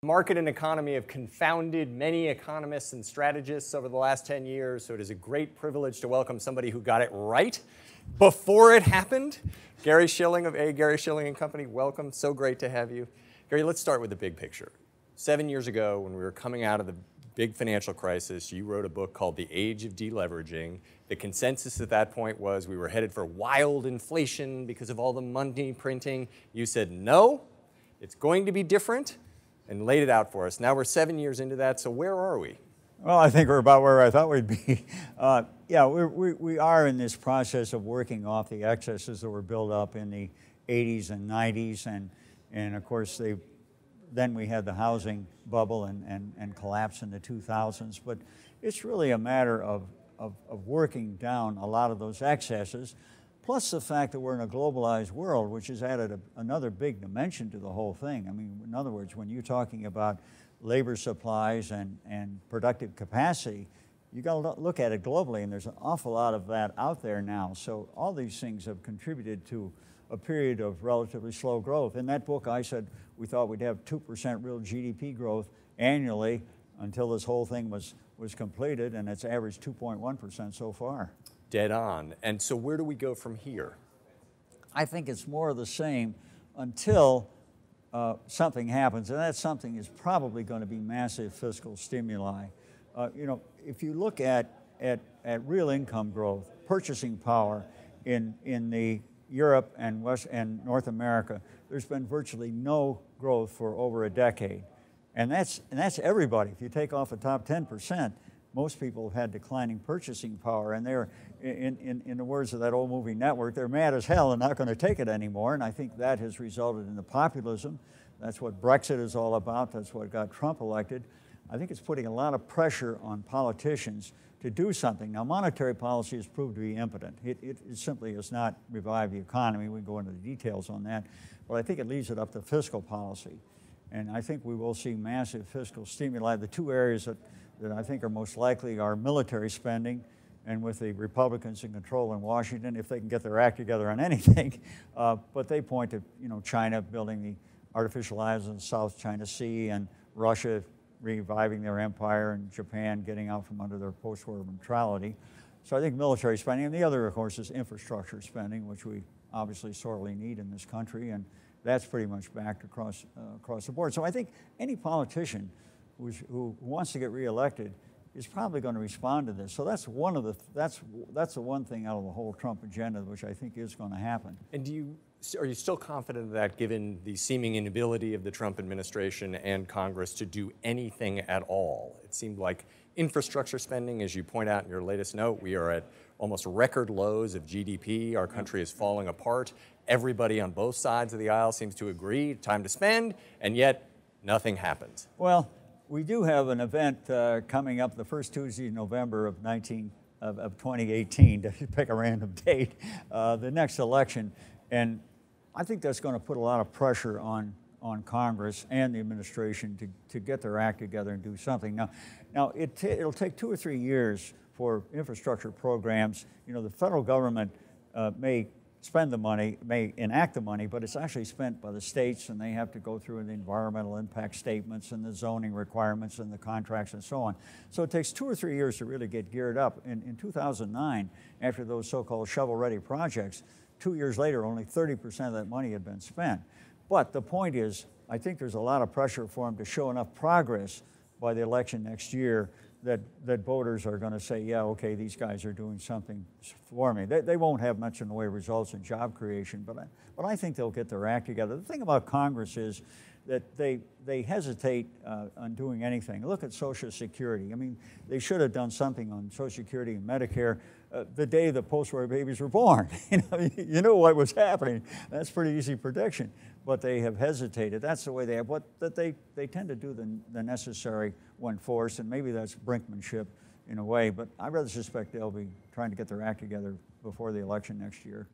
Market and economy have confounded many economists and strategists over the last 10 years, so it is a great privilege to welcome somebody who got it right before it happened. Gary Shilling of Gary Shilling & Company, welcome. So great to have you. Gary, let's start with the big picture. 7 years ago, when we were coming out of the big financial crisis, you wrote a book called The Age of Deleveraging. The consensus at that point was we were headed for wild inflation because of all the money printing. You said, no, it's going to be different, and laid it out for us. Now we're 7 years into that, so where are we? Well, I think we're about where I thought we'd be. Yeah, we are in this process of working off the excesses that were built up in the 80s and 90s, and of course then we had the housing bubble and collapse in the 2000s. But it's really a matter of working down a lot of those excesses, plus the fact that we're in a globalized world, which has added another big dimension to the whole thing. I mean, in other words, when you're talking about labor supplies and productive capacity, you got to look at it globally, and there's an awful lot of that out there now. So all these things have contributed to a period of relatively slow growth. In that book, I said we thought we'd have 2% real GDP growth annually until this whole thing was completed, and it's averaged 2.1% so far. Dead on. And so where do we go from here? I think it's more of the same until something happens, and that something is probably going to be massive fiscal stimuli. You know, if you look at real income growth, purchasing power in the Europe and North America, there's been virtually no growth for over a decade. And that's everybody. If you take off the top 10%, most people have had declining purchasing power, and they're, in the words of that old movie Network, they're mad as hell and not going to take it anymore, and I think that has resulted in the populism. That's what Brexit is all about. That's what got Trump elected. I think it's putting a lot of pressure on politicians to do something. Now, monetary policy has proved to be impotent. It simply has not revived the economy. We can go into the details on that, but I think it leaves it up to fiscal policy, and I think we will see massive fiscal stimuli. The two areas that I think are most likely are military spending, and with the Republicans in control in Washington, if they can get their act together on anything, but they point to, you know, China building the artificial islands in the South China Sea, and Russia reviving their empire, and Japan getting out from under their post-war neutrality. So I think military spending, and the other, of course, is infrastructure spending, which we obviously sorely need in this country, and that's pretty much backed across the board. So I think any politician who wants to get reelected is probably going to respond to this. So that's one of that's the one thing out of the whole Trump agenda, which I think is going to happen. And are you still confident of that, given the seeming inability of the Trump administration and Congress to do anything at all? It seemed like infrastructure spending, as you point out in your latest note, we are at almost record lows of GDP. Our country is falling apart. Everybody on both sides of the aisle seems to agree, time to spend, and yet nothing happens. Well, we do have an event coming up the first Tuesday in November of 2018, to pick a random date, the next election. And I think that's going to put a lot of pressure on Congress and the administration to get their act together and do something. Now it'll take 2 or 3 years for infrastructure programs. You know, the federal government may spend the money, may enact the money, but it's actually spent by the states, and they have to go through the environmental impact statements and the zoning requirements and the contracts and so on. So it takes 2 or 3 years to really get geared up. In 2009, after those so-called shovel-ready projects, 2 years later, only 30% of that money had been spent. But the point is, I think there's a lot of pressure for them to show enough progress by the election next year that voters are going to say, yeah, okay, these guys are doing something for me. They won't have much in the way of results in job creation, but I think they'll get their act together. The thing about Congress is that they hesitate on doing anything. Look at Social Security. I mean, they should have done something on Social Security and Medicare the day the post-war babies were born. You know what was happening. That's pretty easy prediction. But they have hesitated. That's the way they have. They tend to do the necessary when forced, and maybe that's brinkmanship in a way. But I rather suspect they'll be trying to get their act together before the election next year.